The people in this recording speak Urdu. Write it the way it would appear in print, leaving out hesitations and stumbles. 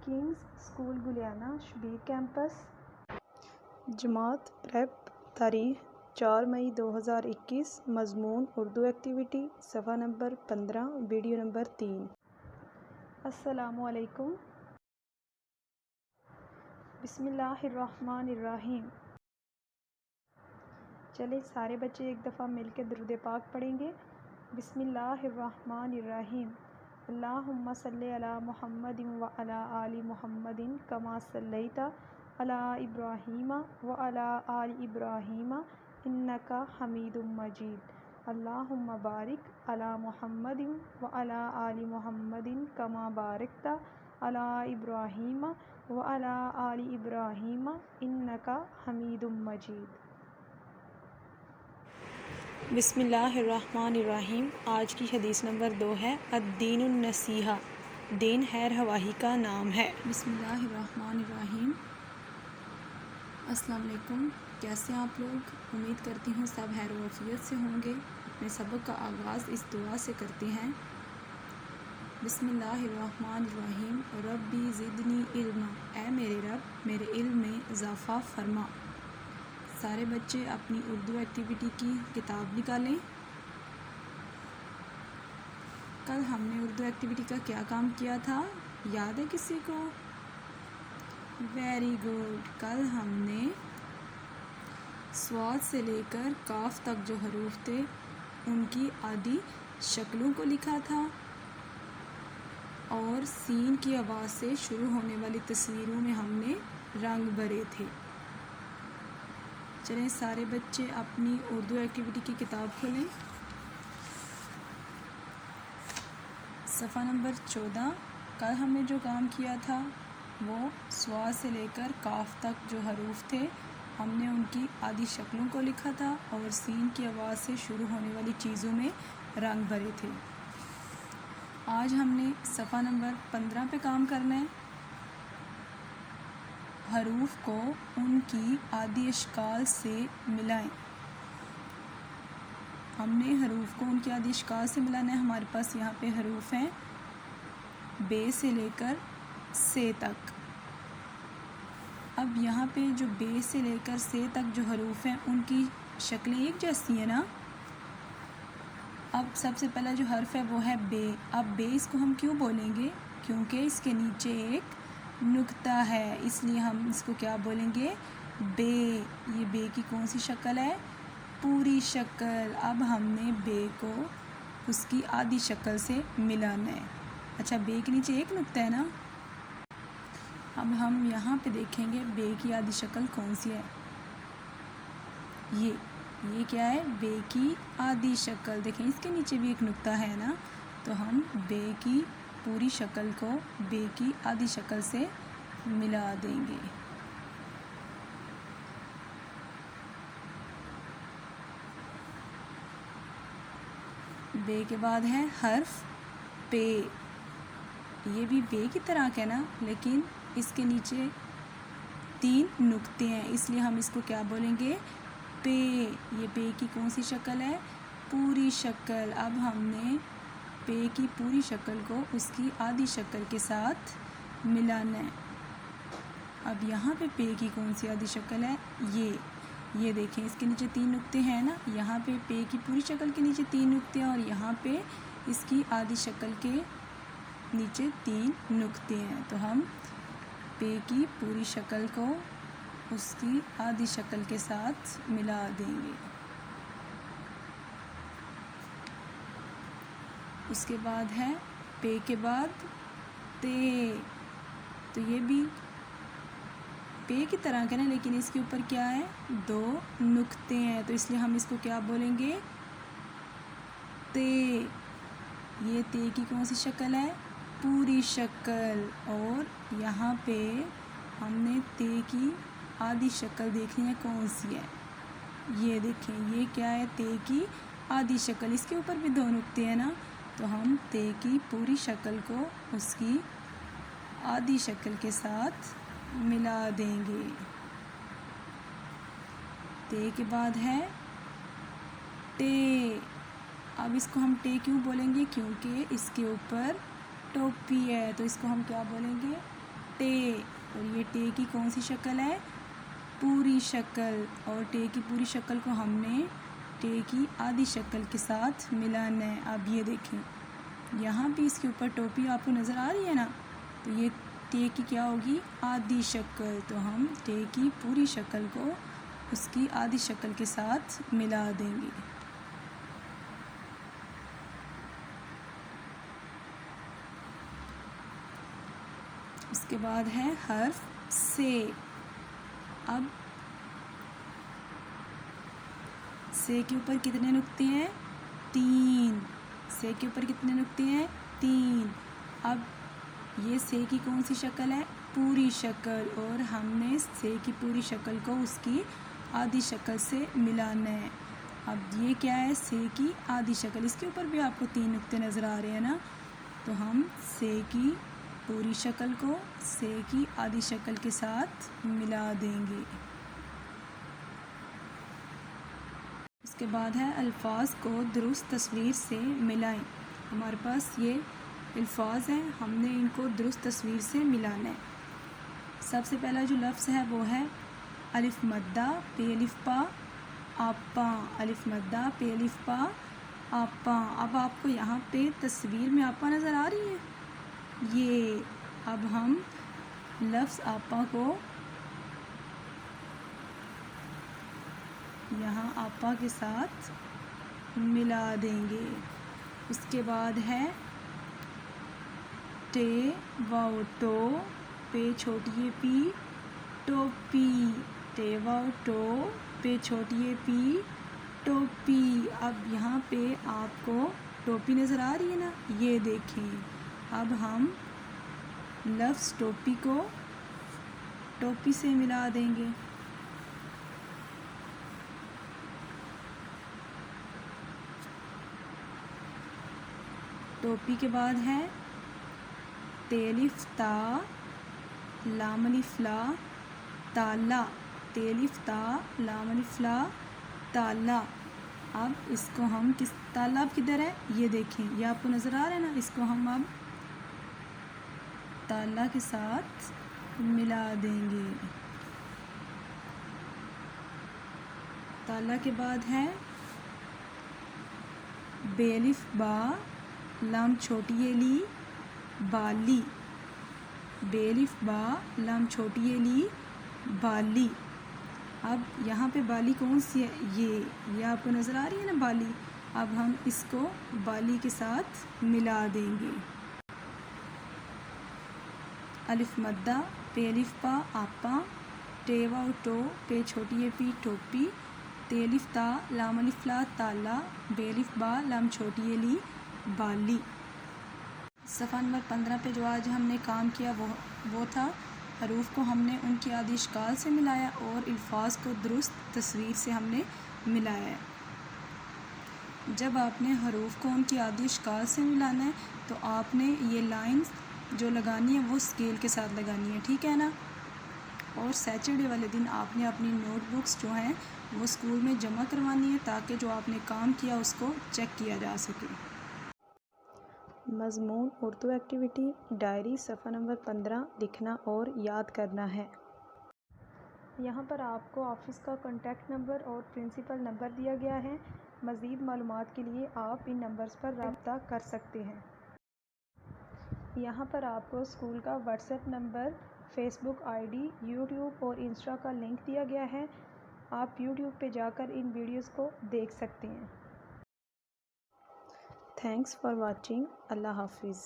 کنگز اسکول گلیانہ شبیر کیمپس، جماعت پریپ، تاریخ 4 مئی 2021، مضمون اردو ایکٹیویٹی، صفحہ نمبر 15، ویڈیو نمبر 3۔ السلام علیکم۔ بسم اللہ الرحمن الرحیم۔ چلیں سارے بچے ایک دفعہ مل کے درود پاک پڑھیں گے۔ بسم اللہ الرحمن الرحیم۔ اللہم صلی علی محمد وعلی آل محمد کما صلیت علی ابراہیم وعلی آل ابراہیم انک حمید مجید۔ اللہم بارک علی محمد وعلی آل محمد کما بارکت علی ابراہیم وعلی آل ابراہیم انک حمید مجید۔ بسم اللہ الرحمن الرحیم۔ آج کی حدیث نمبر 2 ہے الدین النصیحہ، دین خیر خواہی کا نام ہے۔ بسم اللہ الرحمن الرحیم۔ السلام علیکم، کیسے آپ لوگ؟ امید کرتی ہوں سب خیر و عافیت سے ہوں گے۔ اپنے سبق کا آغاز اس دعا سے کرتے ہیں۔ بسم اللہ الرحمن الرحیم۔ ربی زدنی علما، اے میرے رب میرے علم میں اضافہ فرما۔ سارے بچے اپنی اردو ایکٹیویٹی کی کتاب نکالیں۔ کل ہم نے اردو ایکٹیویٹی کا کیا کام کیا تھا؟ یاد ہے کسی کو؟ Very good. کل ہم نے صاد سے لے کر کاف تک جو حروف تھے ان کی آدھی شکلوں کو لکھا تھا اور سین کی آواز سے شروع ہونے والی تصویروں میں ہم نے رنگ بھرے تھے۔ چلیں سارے بچے اپنی اردو ایکٹیویٹی کی کتاب کھولیں۔ صفحہ نمبر 14۔ کل ہم نے جو کام کیا تھا وہ صاد سے لے کر کاف تک جو حروف تھے ہم نے ان کی آدھی شکلوں کو لکھا تھا اور سین کی آواز سے شروع ہونے والی چیزوں میں رنگ بھرے تھے۔ آج ہم نے صفحہ نمبر 15 پہ کام کرنا ہے۔ حروف کو ان کی آدھی اشکال سے ملائیں۔ ہم نے حروف کو ان کی آدھی اشکال سے ملانا ہے۔ ہمارے پاس یہاں پہ حروف ہیں بے سے لے کر سے تک۔ اب یہاں پہ جو بے سے لے کر سے تک جو حروف ہیں ان کی شکلیں ایک جیسی ہیں نا۔ اب سب سے پہلا جو حرف ہے وہ ہے بے۔ اب بے اس کو ہم کیوں بولیں گے؟ کیونکہ اس کے نیچے ایک نقطہ ہے، اس لیے ہم اس کو کیا بولیں گے؟ بے۔ یہ بے کی کون سی شکل ہے؟ پوری شکل۔ اب ہم نے بے کو اس کی آدھی شکل سے ملانا ہے۔ اچھا، بے کے نیچے ایک نقطہ ہے نا۔ اب ہم یہاں پہ دیکھیں گے بے کی آدھی شکل کون سی ہے۔ یہ کیا ہے؟ بے کی آدھی شکل۔ دیکھیں اس کے نیچے بھی ایک نقطہ ہے نا، تو ہم بے کی پوری شکل کو بے کی آدھی شکل سے ملا دیں گے۔ بے کے بعد ہے حرف پے۔ یہ بھی بے کی طرح کا ہے نا، لیکن اس کے نیچے 3 نقطے ہیں، اس لیے ہم اس کو کیا بولیں گے؟ پے۔ یہ پے کی کون سی شکل ہے؟ پوری شکل۔ اب ہم نے پے کی پوری شکل کو اس کی آدھی شکل کے ساتھ ملانا ہے۔ اب یہاں پہ پے کی کون سی آدھی شکل ہے؟ یہ دیکھیں اس کے نیچے 3 نقطے ہیں نا۔ یہاں پہ پے کی پوری شکل کے نیچے 3 نقطے ہیں اور یہاں پہ اس کی آدھی شکل کے نیچے 3 نقطے ہیں، تو ہم پے کی پوری شکل کو اس کی آدھی شکل کے ساتھ ملا دیں گے۔ اس کے بعد ہے پے کے بعد تے۔ تو یہ بھی پے کی طرح کا نا، لیکن اس کے اوپر کیا ہے؟ 2 نقطے ہیں، تو اس لیے ہم اس کو کیا بولیں گے؟ تے۔ یہ تے کی کون سی شکل ہے؟ پوری شکل۔ اور یہاں پہ ہم نے تے کی آدھی شکل دیکھنی ہے کون سی ہے۔ یہ دیکھیں یہ کیا ہے؟ تے کی آدھی شکل۔ اس کے اوپر بھی 2 نقطے ہیں نا، تو ہم تے کی پوری شکل کو اس کی آدھی شکل کے ساتھ ملا دیں گے۔ تے کے بعد ہے ٹے۔ اب اس کو ہم ٹے کیوں بولیں گے؟ کیونکہ اس کے اوپر ٹوپی ہے، تو اس کو ہم کیا بولیں گے؟ ٹے، اور یہ ٹے کی کون سی شکل ہے؟ پوری شکل، اور ٹے کی پوری شکل کو ہم نے ٹے کی آدھی شکل کے ساتھ ملانا ہے۔ اب یہ دیکھیں یہاں بھی اس کے اوپر ٹوپی آپ کو نظر آ رہی ہے نا، تو یہ ٹے کی کیا ہوگی؟ آدھی شکل، تو ہم ٹے کی پوری شکل کو اس کی آدھی شکل کے ساتھ ملا دیں گے۔ اس کے بعد ہے حرف سے۔ اب سے کے اوپر کتنے نقطے ہیں؟ 3۔ سے کے اوپر کتنے نقطے ہیں؟ 3۔ اب یہ سے کی کون سی شکل ہے؟ پوری شکل، اور ہم نے سے کی پوری شکل کو اس کی آدھی شکل سے ملانا ہے۔ اب یہ کیا ہے؟ سے کی آدھی شکل، اس کے اوپر بھی آپ کو 3 نقطے نظر آ رہے ہیں نا، تو ہم سے کی پوری شکل کو سے کی آدھی شکل کے ساتھ ملا دیں گے۔ اس کے بعد ہے الفاظ کو درست تصویر سے ملائیں۔ ہمارے پاس یہ الفاظ ہیں، ہم نے ان کو درست تصویر سے ملانا ہے۔ سب سے پہلا جو لفظ ہے وہ ہے الف مدہ پے الف پا آپاں، الف مدہ پے الف پا آپاں۔ اب آپ کو یہاں پہ تصویر میں آپا نظر آ رہی ہے؟ یہ اب ہم لفظ آپا کو یہاں آپا کے ساتھ ملا دیں گے۔ اس کے بعد ہے ٹے واؤ ٹو پے چھوٹی پی ٹوپی، ٹے واؤ ٹو پے چھوٹی پی ٹوپی۔ اب یہاں پہ آپ کو ٹوپی نظر آ رہی ہے نا، یہ دیکھیں اب ہم لفظ ٹوپی کو ٹوپی سے ملا دیں گے۔ ٹوپی کے بعد ہے تے الف تا لام الف لا تالا، تے الف تا لام الف لا تالا۔ اب اس کو ہم کس تالاب کدھر ہے؟ یہ دیکھیں، یہ آپ کو نظر آ رہا ہے نا، اس کو ہم اب تالا کے ساتھ ملا دیں گے۔ تالا کے بعد ہے بے الف با لام چھوٹی لی بالی، بے الف با لام چھوٹی لی بالی۔ اب یہاں پہ بالی کون سی ہے؟ یہ آپ کو نظر آ رہی ہے نا بالی، اب ہم اس کو بالی کے ساتھ ملا دیں گے۔ الف مدہ پے الف پا آپا، ٹے واؤ ٹو پے چھوٹی پی ٹوپی، تے الف تا لام الف لا تالا، بے الف با لام چھوٹی لی بالی۔ صفحہ نمبر 15 پہ جو آج ہم نے کام کیا وہ تھا حروف کو ہم نے ان کی آدھی اشکال سے ملایا اور الفاظ کو درست تصویر سے ہم نے ملایا ہے۔ جب آپ نے حروف کو ان کی آدھی اشکال سے ملانا ہے تو آپ نے یہ لائنز جو لگانی ہے وہ اسکیل کے ساتھ لگانی ہے، ٹھیک ہے نا؟ اور سیٹرڈے والے دن آپ نے اپنی نوٹ بکس جو ہیں وہ اسکول میں جمع کروانی ہے تاکہ جو آپ نے کام کیا اس کو چیک کیا جا سکے۔ مضمون اردو ایکٹیویٹی ڈائری صفحہ نمبر 15 لکھنا اور یاد کرنا ہے۔ یہاں پر آپ کو آفس کا کانٹیکٹ نمبر اور پرنسپل نمبر دیا گیا ہے، مزید معلومات کے لیے آپ ان نمبرز پر رابطہ کر سکتے ہیں۔ یہاں پر آپ کو اسکول کا WhatsApp number, Facebook ID, YouTube اور انسٹا کا لنک دیا گیا ہے، آپ یوٹیوب پہ جا کر ان ویڈیوز کو دیکھ سکتے ہیں۔ تھینکس فار واچنگ، اللہ حافظ۔